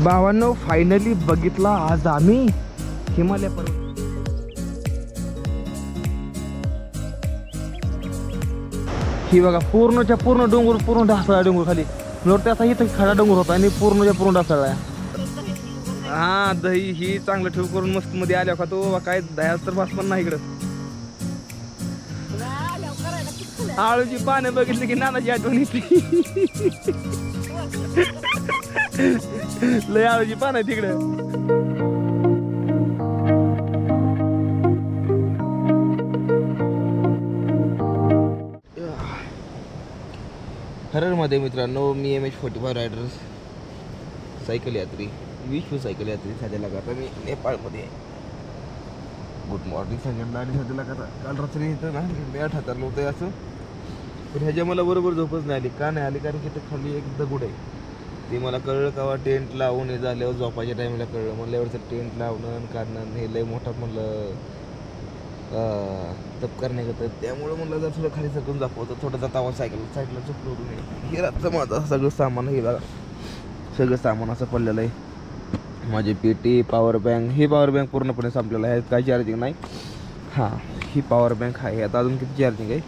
भावांनो फायनली बघितला आज आम्ही हिमालय पर्वत. ही बघा पूर्णच्या पूर्ण डोंगर, पूर्ण ढासळा डोंगर खाली त्याचा इथं खडा डोंगर होता आणि पूर्णच्या पूर्ण ढासळला. हा दही ही चांगलं ठेव करून मस्त मध्ये आल्या का तो काय दह्याच तर भास पण नाही इकडं. आळूची पानं बघितली की नानाची आठवण येते. लय आळूची पानं आहे तिकडं. हररमध्ये मित्रांनो मी MH45 रायडर्स सायकल यात्री, विश्व सायकल यात्री सध्याला करता मी नेपाळमध्ये आहे. गुड मॉर्निंग सगळ्यांना. आणि सध्याला करता काल रात्री इथं ना मी 78 होतं असं, पण ह्याच्या मला बरोबर झोपच नाही आली. का नाही आली? कारण की इथं खाली एक दगड आहे. ते मला कळलं का टेंट लावून हे झाल्यावर झोपायच्या टाईमला कळलं. म्हणलं एवढं टेंट लावणं काढणं हे लय मोठा म्हणलं तप करण्याकरता. त्यामुळे म्हणलं जर थोडं खाली सरकून दाखवतं थोडं जातावा सायकलला झोपलो होतो. हे रातचं माझं सगळं सामान हे बघा, सगळं सामान असं पडलेलं आहे. माझी पेटी, पॉवर बँक. ही पॉवर बँक पूर्णपणे संपलेलं आहे, काही चार्जिंग नाही. हां ही पॉवर बँक आहे. आता अजून किती चार्जिंग आहे?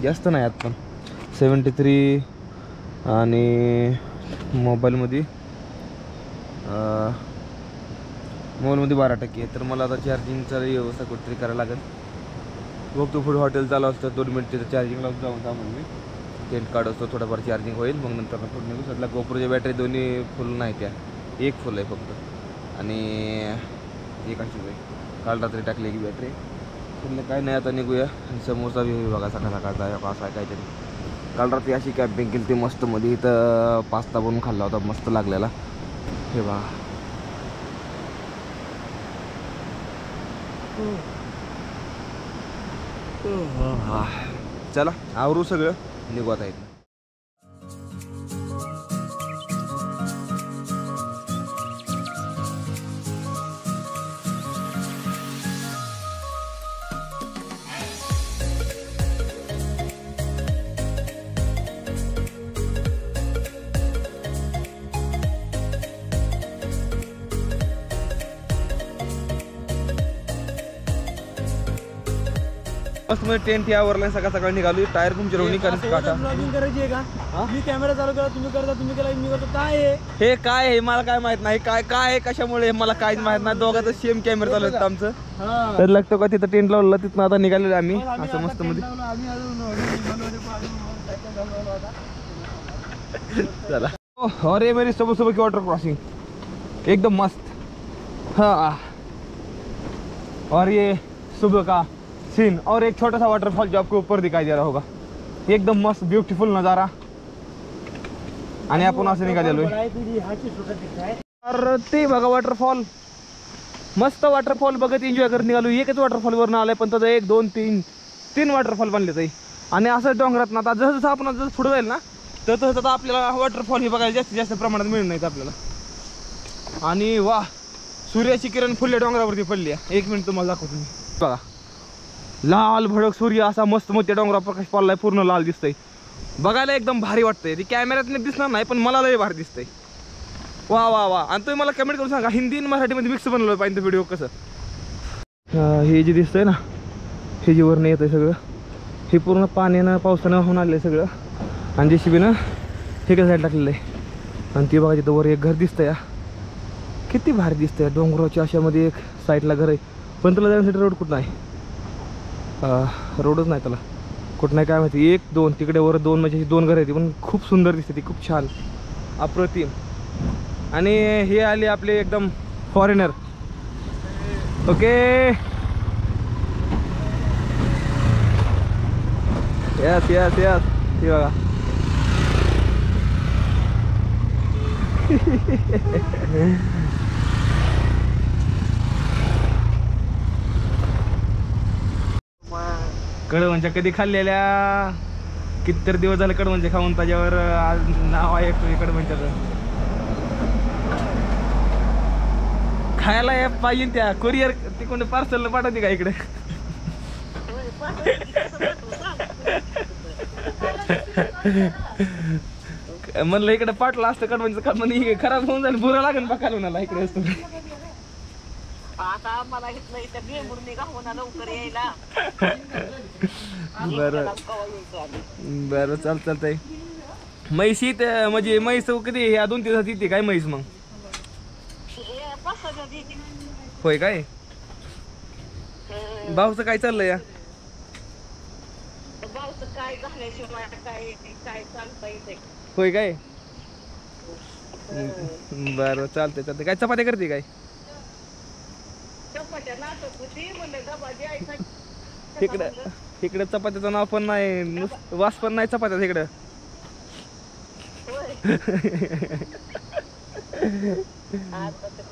जास्त नाही आत पण 73. आणि मोबाईलमध्ये 12% आहे. तर मला आता चार्जिंगचा व्यवस्था कुठेतरी करायला लागेल. बघतो पुढे हॉटेल चालू असतं 2 मिनिट तिथं चार्जिंग लावून जाऊन थांबून मी टेंट काढतो, थोडंफार चार्जिंग होईल. मग नंतर पुढे निघू. सध्या गोप्रोच्या बॅटरी दोन्ही फुल नाही, त्या एक फुल आहे फक्त आणि एक अशीच आहे. काल रात्री टाकली की बॅटरी. म्हटलं काय नाही आता निघूया. आणि समोरचा व्ह्यू बघा सकाळ सकाळचा असा आहे काहीतरी. काल रात्री अशी कॅम्पिंग केली ती मस्त मध्ये. इथं पास्ता बनवून खाल्ला होता मस्त लागलेला. हे बघा चला आवरू सगळं निघू आता इथं. मध्ये टेंट यावरला सकाळ सकाळी निघालो. टायर पंक्चर होऊन कारण काटा करायची आहे का? मी कॅमेरा चालू करा, तुम्ही करता, तुम्ही केला, मी करतो. काय आहे हे? काय आहे मला काय माहित नाही. काय काय आहे कशामुळे मला काहीच माहित नाही. दोघांचं सेम कॅमेरा चालू आहेत आमचं. तर लागतो का तिथं टेंट लावलं. तिथं आता निघालेलो आम्ही असं मस्त मध्ये. चला. अरे मेरी सुबह सुबह की वाटर क्रॉसिंग एकदम मस्त. हाँ और ये सुबह का सीन और एक छोटा सा वाटरफॉल जो आपको ऊपर दिखाई दे रहा होगा. एकदम मस्त ब्यूटीफुल नज़ारा. आणि आपण असं निघालेलो आहे. तर ते बघा वॉटरफॉल, मस्त वॉटरफॉल बघत एन्जॉय करत निघालो. एकच वॉटरफॉल वरून आलाय पण त्याचं 1 2 3 वॉटरफॉल बनले ते. आणि असं डोंगरात ना आता जसं जसं आपण जसं पुढे जाईल ना तर तसं आता आपल्याला वॉटरफॉल हे बघायला जास्तीत जास्त प्रमाणात मिळून नाहीत आपल्याला. आणि वा सूर्याची किरण फुले डोंगरावरती पडली आहे. 1 मिनिट तुम्हाला दाखवतो मी. बघा लाल भडक सूर्य असा मस्त मोठ्या डोंगरावर प्रकाश पडलाय. पूर्ण लाल दिसतंय. बघायला एकदम भारी वाटतंय. ती कॅमेऱ्यात नाही दिसणार नाही पण मला लय भारी दिसतंय. वा वा वा. आणि तुम्ही मला कमेंट करून सांगा हिंदी आणि मराठीमध्ये मिक्स बनवलं पाहिजे व्हिडिओ कसं. हे जे दिसतंय ना हे जे वरनं येतंय सगळं हे पूर्ण पाण्यानं पावसानं होऊन आलेलं आहे सगळं. आणि JCB हे काय साईड टाकलेलं आहे. आणि ते बघा तिथं वर एक घर दिसतंय. किती भारी दिसतंय. डोंगराच्या अशामध्ये एक साईडला घर आहे पण त्याला जाण्यासाठी रोड कुठं नाही. रोडच नाही त्याला कुठं नाही काय माहिती. 1 2 तिकडे वर 2 म्हणजे 2 घर आहेत पण खूप सुंदर दिसते ती. खूप छान अप्रतिम. आणि हे आले आपले एकदम foreigner. Okay yes yes yes. हे बघा कडवंच्या कधी खाल्लेल्या. कितीतरी दिवस झाले कडवंचे खाऊन. त्याच्यावर आज नाव आहे कडवंच्याचं. खायला पाहिजे त्या कुरिअर तिकडे पार्सल पाठवते का इकडे. म्हणलं इकडे पाटला असतं कडवांचं का म्हणजे खराब होऊन जाईल बुरा लागेल बा कालवणाला इकडे असतो आता मला घेतलं इथं बेंबूर निघा होणार लवकर यायला. बरं बरं चालतंय. म्हैस इथं म्हणजे म्हैस कधी ह्या 2-3 दिवसात येते काय म्हैस मग? होय काय? भाऊचं काय चाललंय या? भाऊचं काय झाल्याशिवाय काय काय चालता येते. होय काय? बरं चालतंय. काय चपात्या करते काय? चपात्या नाटक होती म्हणलं डबा द्यायचा. इकडं चपात्याचं नाव पण नाही, वास पण नाही चपात्याचा इकडं.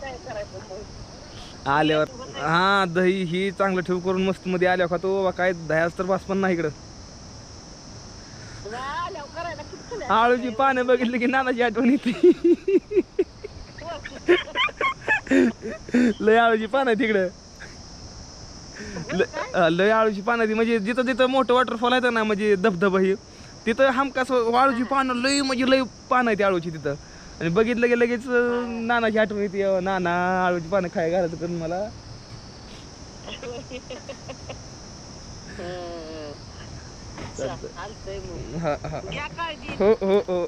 काय करायचं आल्यावर हा दही ही चांगलं ठेव करून मस्त मध्ये आल्यावर खातो. काय दह्याच तर वास पण नाही इकडं. आळूची पानं बघितली की नानाची आठवण येते. लय आळूची पानं तिकडं, लय आळूची पानं ती म्हणजे जिथं जिथं मोठं वॉटरफॉल आहे ना म्हणजे धबधबा ही तिथं हमखास आळूची पानं लय म्हणजे लय पानं आहे ती आळूची तिथं. आणि बघितलं की लगेच नानाची आठवण येते. नाना आळूची पानं खाय घालायचं करून मला. हा हा हो हो हो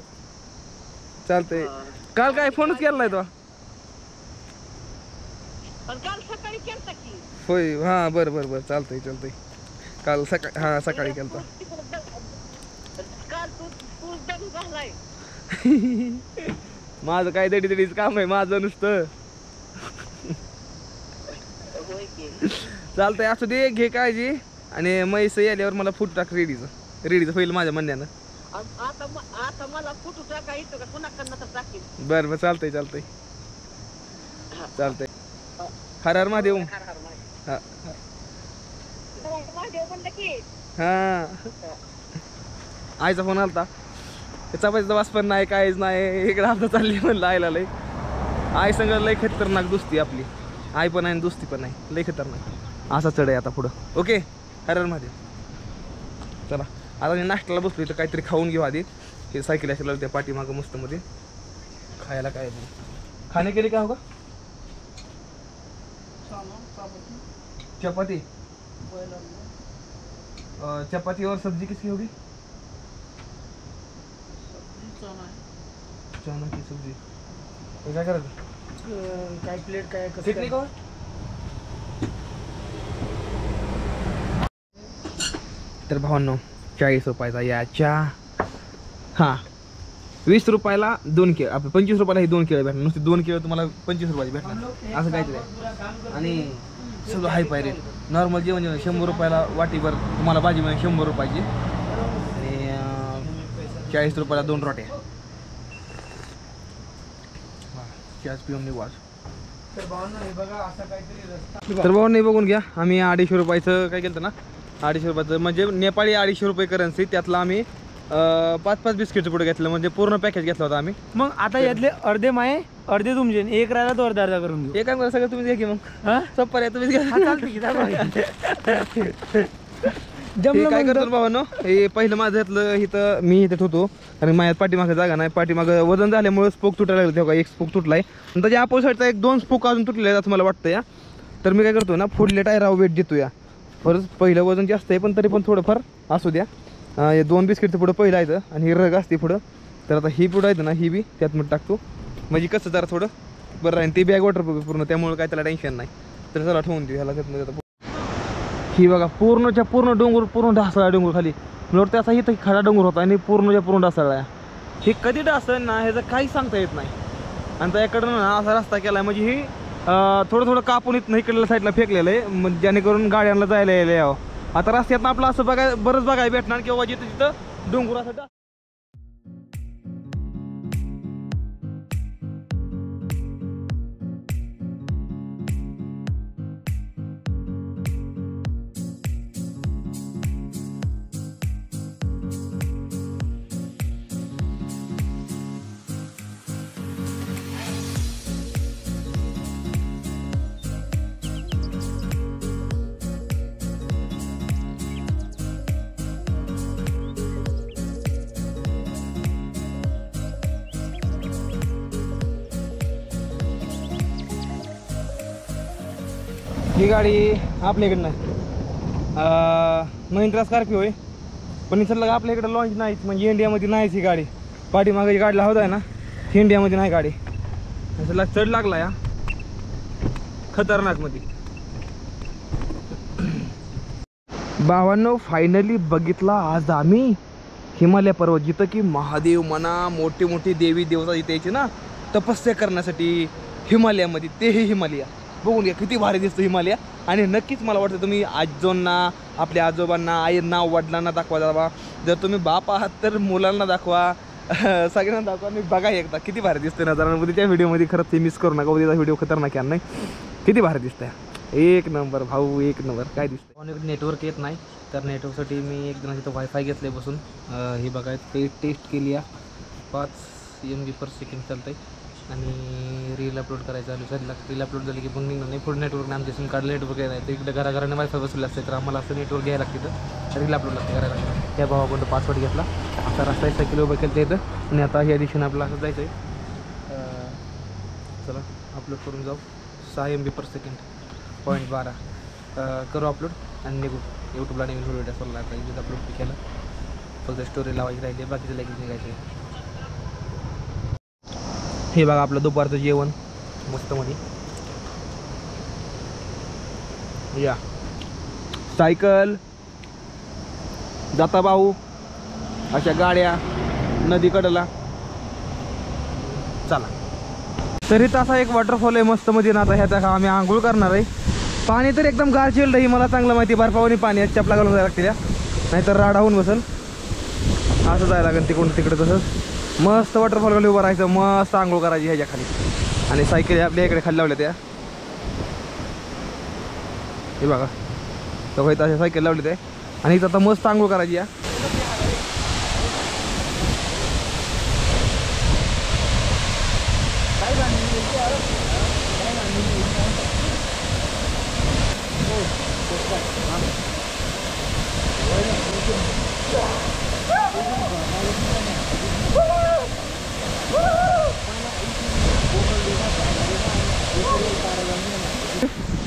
चालतंय. काल काय फोनच केला नाही तो? काल सकाळी केलता की. होय हा बरं चालतंय. काल सकाळी केलता. काल तू दम झालाय. माझं काय दडीच काम आहे माझं नुसतं. चालतंय असू दे, घे काळजी. आणि म्हैस आल्यावर मला फूट टाक रेडीचं होईल माझ्या म्हणण्यानं. आता मला फुटू टाका येतो का कुणाकडनं तर टाकीन. बरं चालतंय. हर हर महादेव. हा हा आईचा फोन आलता. चपातीचा वास पण नाही काहीच नाही. इकडे आता चालली म्हणलं आईला लय. आई संग लय खतरनाक दोस्ती आपली. आई पण आहे दोस्ती पण आहे लय खतरनाक. असा चढ आहे आता पुढं. ओके हर हर महादेव. चला आता मी नाश्त्याला बसलो इथं काहीतरी खाऊन घेऊ आधी. हे सायकल असेल त्या पाठीमागं मस्त मध्ये खायला काय खाणे केले काय होगा? चपाती चपाती और सब्जी किसकी होगी? चना की सब्जी. काय करायचं? काय प्लेट काय कितनी को? तर भावांनो 40 रुपयाचा या चहा. हां 20 रुपयाला 2 केळं. आपलं 25 रुपयाला हे 2 केळं भेटणार. नुसते 2 केळं तुम्हाला 25 रुपयाची भेटणार असं काहीतरी. आणि सगळं हाय पाय रेट. नॉर्मल जेवण 100 रुपयाला वाटीभर तुम्हाला भाजी मिळेल 100 रुपयाची. आणि 40 रुपयाला 2 रोट्या. चहाच पिऊन निघू आज. तर भावांनो बघून घ्या. आम्ही 250 रुपयाचं काय केलं ना, 250 रुपयाचं म्हणजे नेपाळी 250 रुपये करन्सी. त्यातला आम्ही 5-5 बिस्किटचं पुढे घेतलं म्हणजे पूर्ण पॅकेज घेतला होता आम्ही. मग आता यातले अर्धे माये अर्धे तुमचे. एक राहिला तो अर्धा करून घेऊ. एक काम करा सगळं तुम्हीच घ्या की मग. हा सोप्पा आहे तुम्हीच घ्या. जमलं काय करतो भावांनो, हे पहिलं माझं घेतलं इथं. मी इथे ठेवतो आणि माझ्या पाठीमागं जागा नाही. पाठीमागं वजन झाल्यामुळे स्पोक तुटायला लागलं. तेव्हा एक स्पोक तुटलाय आणि त्याच्या अपोजिटचा 1-2 स्पोक अजून तुटलेले आहेत असं मला वाटतं या. तर मी काय करतो ना, पुढल्या टायरावर वेट देतो या. परत पहिलं वजन जास्त आहे पण तरी पण थोडंफार असू द्या. 2 बिस्किटचं पुढं पहिलं आहे आणि ही रग असते पुढं. तर आता ही पुढं आहे ना, ही बी त्यात मध्ये टाकतो म्हणजे कसं जरा थोडं बरं राहील. ती बॅग वॉटरप्रूफ पूर्ण त्यामुळे काय त्याला टेन्शन नाही. तर चला ठेवून देऊ ह्याला. त्यातमध्ये ही बघा पूर्णच्या पूर्ण डोंगर, पूर्ण ढासळा डोंगर खाली. मला त्याचा इथं खडा डोंगर होता आणि पूर्णच्या पूर्ण ढासळला. हे कधी ढासळ ना ह्याचं काही सांगता येत नाही. आणि त्याकडनं ना असा रस्ता केला आहे म्हणजे ही थोडं कापून इथं इकडल्या साईडला फेकलेलं आहे म्हणजे जेणेकरून गाड्यांना जायला यावं. आता रस्त्यात आपलं असं बरंच बघायला भेटणार किंवा जिथं जिथं डोंगर असं ही गाडी आपल्याकडनं महिंद्रा स्कॉर्पिओ आहे, पण इथं आपल्या इकडे लॉन्च नाहीच, म्हणजे इंडियामध्ये नाहीच ही गाडी. पाठीमागे गाडी लावत आहे ना, ही इंडियामध्ये नाही गाडी. असं चढ लागला या खतरनाक मध्ये. भावांनो फायनली बघितला आज आम्ही हिमालय पर्वत, जिथं की महादेव म्हणा मोठे मोठे देवी देवता इथे यायचे ना तपस्या करण्यासाठी हिमालयामध्ये, तेही हिमालय. बघून घ्या किती भारी दिसतं हिमालय. आणि नक्कीच मला वाटतं तुम्ही आजोंना, आपल्या आजोबांना, आईंना, वडिलांना दाखवा. जावा जर तुम्ही बाप आहात तर मुलांना दाखवा, सगळ्यांना दाखवा. मी बघा एकदा किती भारी दिसतं नजारा. उद्याच्या व्हिडिओमध्ये खरंच ते मिस करू नका. उद्याचा व्हिडिओ खतरनाक आहे नाही, किती भारी दिसतंय. एक नंबर भाऊ, एक नंबर. काय दिसतं ऑनलाईन नेटवर्क येत नाही, तर नेटवर्कसाठी मी एक जणांची तो वायफाय घेतलं आहे बसून. हे बघा ते टेस्ट केली आहे. 5 MB/s चालतं आहे. आणि रील अपलोड करायचं चालू झालं. रील अपलोड झाली की मग निघणार नाही. पुढे नेटवर्क नाही, आमच्या सिम कार्डला नेटवर्क आहे नाही. तर इकडे घराघराने वायफाय बसवले असते, तर आम्हाला असं नेटवर्क घ्यायला लागते, तर रील अपलोड लागते घराघराला. त्या भावाकडून पासवर्ड घेतला. आता रस्ता 1 किलो उभं केलं येतं. आणि आता ह्या दिवशीनं आपलं असं जायचं आहे. चला अपलोड करून जाऊ. 6 MB/s 0.12 करू अपलोड आणि निघू. यूट्यूबला नवीन व्हिडिओ सोडला आता इथे अपलोड केलं. फक्त स्टोरी लावायची राहिली, बाकीचं लगेच निघायचं. हे बघा आपलं दुपारचं जेवण मस्त मध्ये. या सायकल जाता भाऊ, अशा गाड्या नदीकडला. चला तरी तसा एक वॉटरफॉल आहे मस्त मध्ये ना. आता ह्याचा आम्ही आंघोळ करणार आहे. पाणी तर एकदम गारचिल्ड आहे, मला चांगलं माहिती. बर्फावणी पाणी आहे, चपला घालून जायला लागतील, नाहीतर राडा होऊन बसल. असं जायला लागेल तिकडून तिकडे. तसंच मस्त वॉटरफॉल खाली उभं राहायचं, मस्त आंघोळ करायची ह्याच्या खाली. आणि सायकल आपल्या इकडे खाली लावल्या त्या. हे बघा तर होईत अशा सायकल लावली ते. आणि इथं आता मस्त आंघोळ करायची या.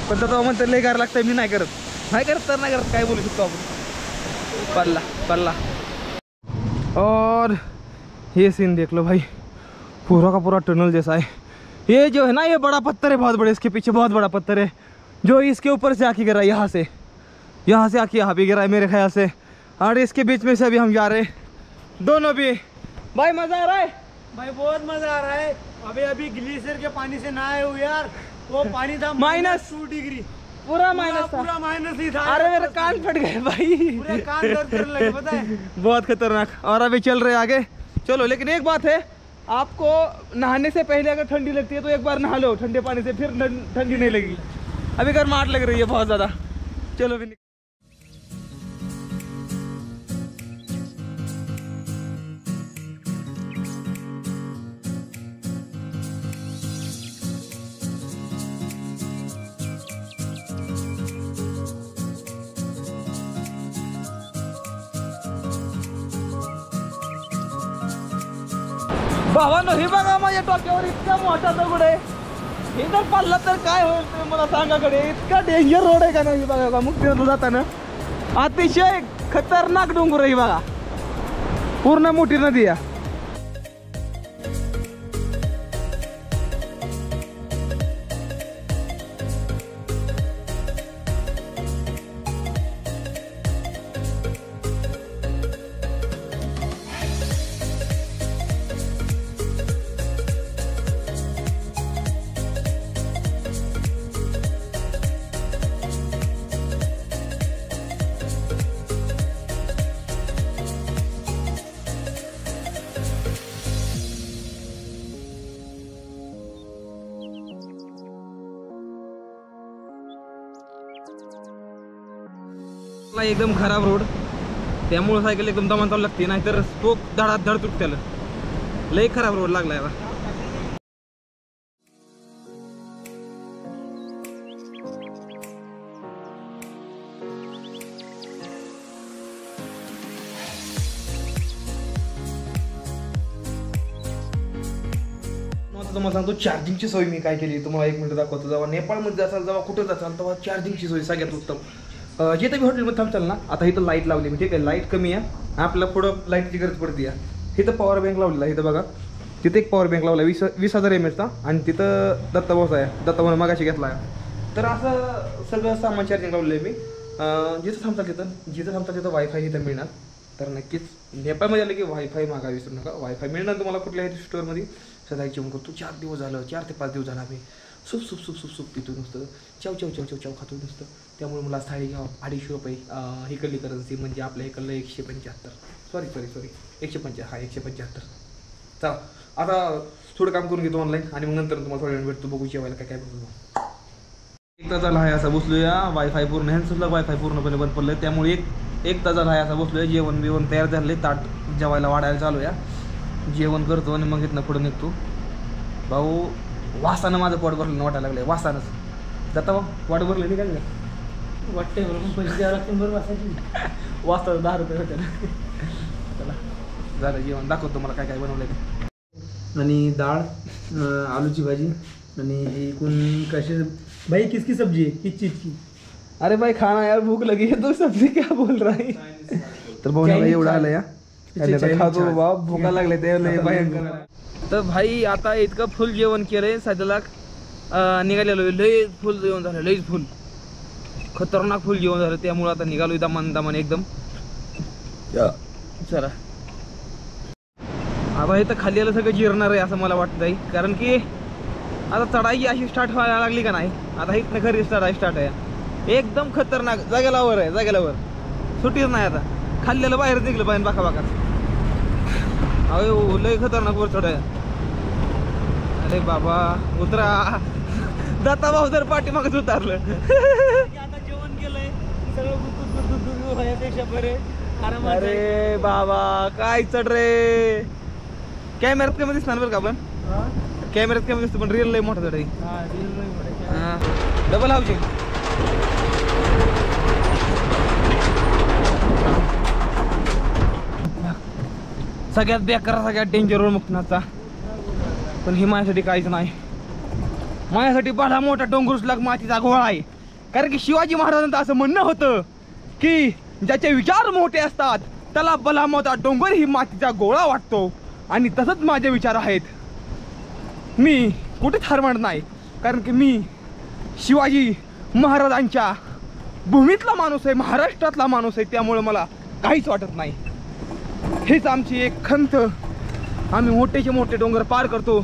पण तर म्हणतं लय गार लागतंय. मी नाही करत तर नाही करत. काय बोलू शकतो आपण. पल्ला और ये सीन देख लो भाई, पूरा का पूरा टनल जैसा है. ये जो है ना, ये बड़ा पत्थर है बहुत बड़े. इसके पीछे बहुत बड़ा पत्थर है जो इसके ऊपर से आके गिरा. यहाँ से आके यहाँ पे गिरा है मेरे ख्याल से. और इसके बीच में से अभी हम जा रहे हैं दोनों भी. भाई मजा आ रहा है भाई, बहुत मजा आ रहा है. अभी ग्लेशियर के पानी से नहाए हुए यार. वो पानी था -2 डिग्री, पूरा माइनस था. पूरा माइनस ही था. अरे मेरे कान फट गए भाई, पूरे कान दर्द करने लगे, पता है. बहुत खतरनाक. और अभी चल रहे आगे. चलो लेकिन एक बात है, आपको नहाने से पहले अगर ठंडी लगती है तो एक बार नहा लो ठंडे पानी से, फिर ठंडी नहीं लगी. अभी गर्माहट लग रही है बहुत ज़्यादा. चलो भी भावांनो, हे बघा माझ्या डोक्यावर इतका मोठा दगड आहे. हे जर पडला तर काय होईल ते मला सांगा. कडे इतका डेंजर रोड आहे का नाही बघा का. मुक्तीनाथला जाताना अतिशय खतरनाक डोंगर आहे बघा. पूर्ण मोठी नदी आहे. एकदम खराब रोड, त्यामुळे सायकल एकदम दमान चालू लागते, नाहीतर स्पोक धडात धड तुटत्याला. लय खराब रोड लागलाय बा. तुम्हाला सांगतो चार्जिंगची सोय मी काय केली तुम्हाला 1 मिनिट दाखवतो. जेव्हा नेपाळमध्ये जाचाल जेव्हा कुठं जाचाल तेव्हा चार्जिंगची सोय सगळ्यात उत्तम. जिथे मी हॉटेलमध्ये थांबचाल ना आता इथं लाईट लावली मी ठीक आहे. लाईट कमी आहे आपल्याला पुढं लाईटची गरज पडते. इथं पॉवर बँक लावलेला आहे. इथं बघा तिथे एक पॉवर बँक लावला 20,000 mAhचा आणि तिथं दत्ताभाऊचा आहे. दत्ताभाऊने मागाशी घेतला आहे. तर असं सगळं सामान चार्जिंग लावलेलं आहे मी. जिथं थांबतात तिथं वायफाय इथं मिळणार. तर नक्कीच नेपाळमध्ये आलं की वायफाय मागा विसरू नका. वायफाय मिळणार तुम्हाला कुठल्याही स्टोअरमध्ये. सदाही जेवण करतो 4 दिवस झालं 4 ते 5 दिवस झाला आम्ही सूप पितो नुसतं चव खातो नुसतं. त्यामुळे मला थाळी घ्यावं 250 रुपये इकडली करन्सी म्हणजे आपल्या इकडलं 175 सॉरी 175 हा 175. चला आता थोडं काम करून घेतो ऑनलाईन आणि मग नंतर तुम्हाला थोड्या वेळ भेटतो बघू जेवायला काय बघू. 1 तास झाला आहे असा बसलोया. वायफाय पूर्ण ह्यांचं वायफाय पूर्णपणे बंद पडलं त्यामुळे 1 तास झाला आहे असा बसलोय. जेवण बिवण तयार झाले. ताट जेवायला वाढायला चालू या. जेवण करतो आणि मग इथनं पुढं निघतो. भाऊ वासानं माझं पोट भरलं वाटायला लागलं वासानंच. जाता भाऊ वाट भरलं नाही काय वाटतंय बरोबर पैसे द्यावं लागतील बरं वासायची. वाजता 10 रुपये होते ना. चला झालं जेवण दाखवतो मला काय काय बनवलं आहे. आणि डाळ आलूची भाजी आणि एकूण कशी भाई किसकी सब्जी है किस चीज की. अरे भाई खाना यार भूख लगी है तो सब्जी क्या बोल रहा है. तर भाऊ एवढं आलं या खातो बाबा भूका लागले ते भयंकर. तर भाई आता इतकं फुल जेवण केलंय सध्याला निघालेलो लय फुल जेवण झालं लईच फुल खतरनाक फुल जेवण झालं. त्यामुळे आता निघालो दमान एकदम. चला आता इथं खाली आलं सगळं जिरणार आहे असं मला वाटत आहे. कारण की आता चढाई अशी स्टार्ट व्हायला लागली का नाही. आता इथनं खरी स्टार्ट आहे एकदम खतरनाक. जागेलावर आहे जागेलावर सुटीच नाही. आता खाल्लेलं बाहेर निघलं पाहिजे बाका अहो लय खतरनाक वर चढ आहे. अरे बाबा उतरा. दत्ता भाऊ जर पाठीमागच उतारलं. आता जेवण केलंय सगळं व्हायपेक्षा बरे. अरे बाबा काय चढ रे. कॅमेऱ्यात कमी दिसणार बरं का आपण. कॅमेऱ्यात कमी दिसतो पण रिअल लय मोठा चढ आहे. डबल हाऊसिंग सगळ्यात बेकार सगळ्यात डेंजर रोड मुक्तनाथचा. पण हे माझ्यासाठी काहीच नाही. माझ्यासाठी भला मोठा डोंगरुसलाग मातीचा गोळा आहे. कारण की शिवाजी महाराजांचं असं म्हणणं होतं की ज्याचे विचार मोठे असतात त्याला भला मोठा डोंगर ही मातीचा गोळा वाटतो. आणि तसंच माझे विचार आहेत. मी कुठेच हारणार नाही कारण की मी शिवाजी महाराजांच्या भूमीतला माणूस आहे महाराष्ट्रातला माणूस आहे. त्यामुळे मला काहीच वाटत नाही. हेच आमची एक खंत. आम्ही मोठेचे मोठे डोंगर पार करतो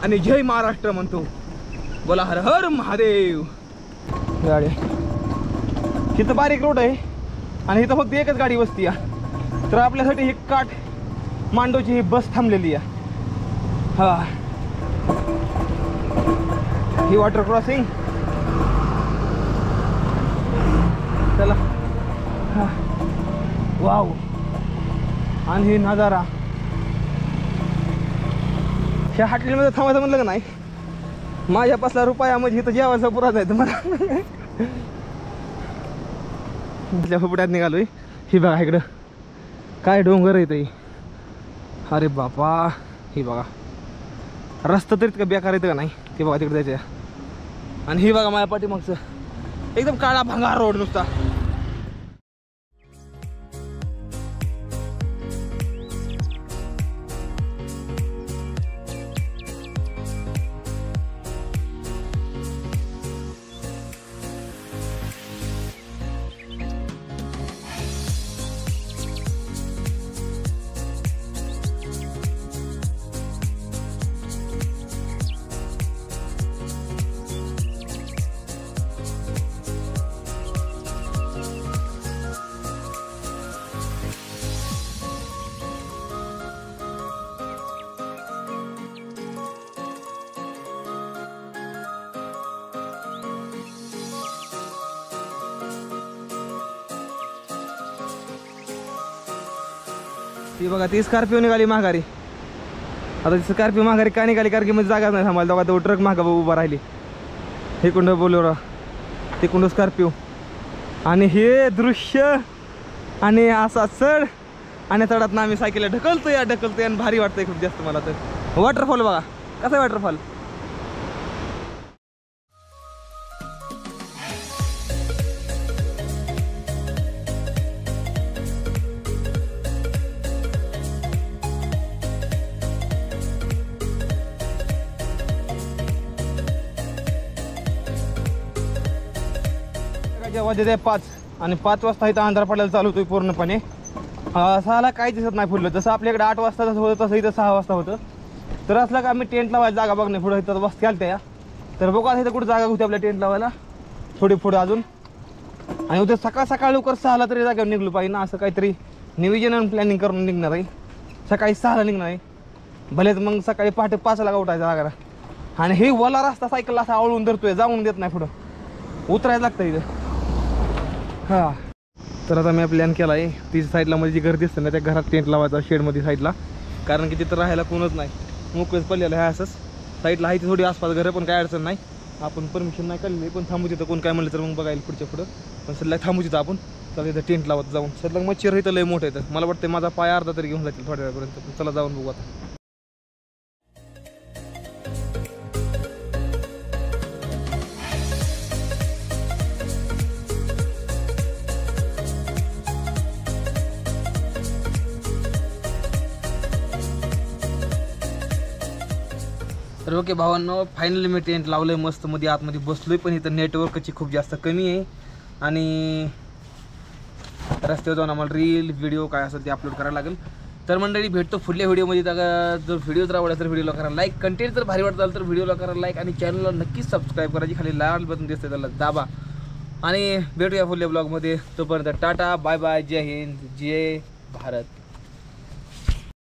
आणि जय महाराष्ट्र म्हणतो. बोला हर हर महादेव. गाडी तिथं बारीक रोड आहे आणि इथं फक्त एकच गाडी बसती आहे. तर आपल्यासाठी ही काठ मांडोची ही बस थांबलेली आहे. हा ही वॉटर क्रॉसिंग. चला वाव. आणि ही नजारा. ह्या हॉटेलमध्ये थांबायचं म्हणलं का नाही माझ्या 5 रुपया म्हणजे इथं जेवायचा पुरा जायचं मला. फुफुट्यात निघालोय. ही बघा इकडं काय डोंगर येत. अरे बापा ही बघा रस्ता तरी इतकं बेकार येतं का नाही. ते बघा तिकडे जायचं. आणि ही बघा माझ्या पाठीमागचं एकदम काळा भंगार रोड नुसता. ती बघा ती स्कॉर्पिओ निघाली माघारी. आता ती स्कॉर्पिओ माघारी का निघाली कारण की म्हणजे जागाच नाही थांबायला. बघा तो ट्रक मागा उभा राहिली. हे कुंड बोलेरो ते कुंड स्कॉर्पिओ. आणि हे दृश्य आणि असा चढ आणि चढात ना आम्ही सायकलला ढकलतोय आणि भारी वाटतंय खूप जास्त मला. तर वॉटरफॉल बघा कसा आहे वॉटरफॉल. वाजले ते 5 आणि 5 वाजता इथं अंधार पडायला चालू होतोय पूर्णपणे. 6ला काही दिसत नाही फुललं. जसं आपल्याकडे 8 वाजता जसं होतं तसं इथं 6 वाजता होतं. तर असलं का आम्ही टेंट लावायला जागा बघ नाही पुढं इथं वस्ती आलत्या या. तर बघू आता इथं कुठं जागा होती आपल्या टेंट लावायला थोडी पुढं अजून. आणि उद्या सकाळ सकाळ लवकर 6ला तरी जागेवर निघलो पाहिजे ना. असं काहीतरी नियोजन आणि प्लॅनिंग करून निघणार आहे. सकाळी 6ला निघणार आहे. भलेच मग सकाळी पहाटे 5ला उठायचं जागा. आणि हे वला रस्ता सायकलला असा आवळून धरतोय, जाऊन देत नाही पुढं, उतरायला लागतं इथं. हां तर आता मी प्लॅन केला आहे ती साईडला मध्ये जी घर दिसतं ना त्या घरात टेंट लावायचा शेडमध्ये साईडला. कारण की तिथं राहायला कोणच नाही, मोकळंच पडलेलं आहे. असंच साईडला आहे ती थोडी आसपास घरं पण काय अडचण नाही. आपण परमिशन नाही काढली पण थांबू तिथं. कोण काय म्हणलं तर मग बघायला पुढच्या पुढं. पण सध्या थांबू तिथं आपण. चला इथं टेंट लावत जाऊन. सध्या मच्छर इथं लय मोठं येतं. मला वाटतं माझा पाय अर्धा तरी घेऊन जातील थोड्या वेळापर्यंत. चला जाऊन बघू आता. तर ओके भावांनो, फायनली मी टेंट लावलं आहे मस्त मध्ये आतमध्ये बसलोय. पण इथं नेटवर्कची खूप जास्त कमी आहे आणि रस्त्यावर जाऊन आम्हाला रील व्हिडिओ काय असेल ते अपलोड करायला लागेल. तर मंडळी भेटतो पुढल्या व्हिडिओमध्ये. जर व्हिडिओ जर आवडला तर व्हिडिओला करा लाईक, कंटेंट जर भारी वाटत असेल तर व्हिडिओला करा लाईक आणि चॅनलला नक्कीच सबस्क्राईब करायची. खाली लाल बटन दिसतं त्याला दाबा. आणि भेटूया पुढल्या ब्लॉगमध्ये. तोपर्यंत टाटा बाय बाय, जय हिंद, जय भारत.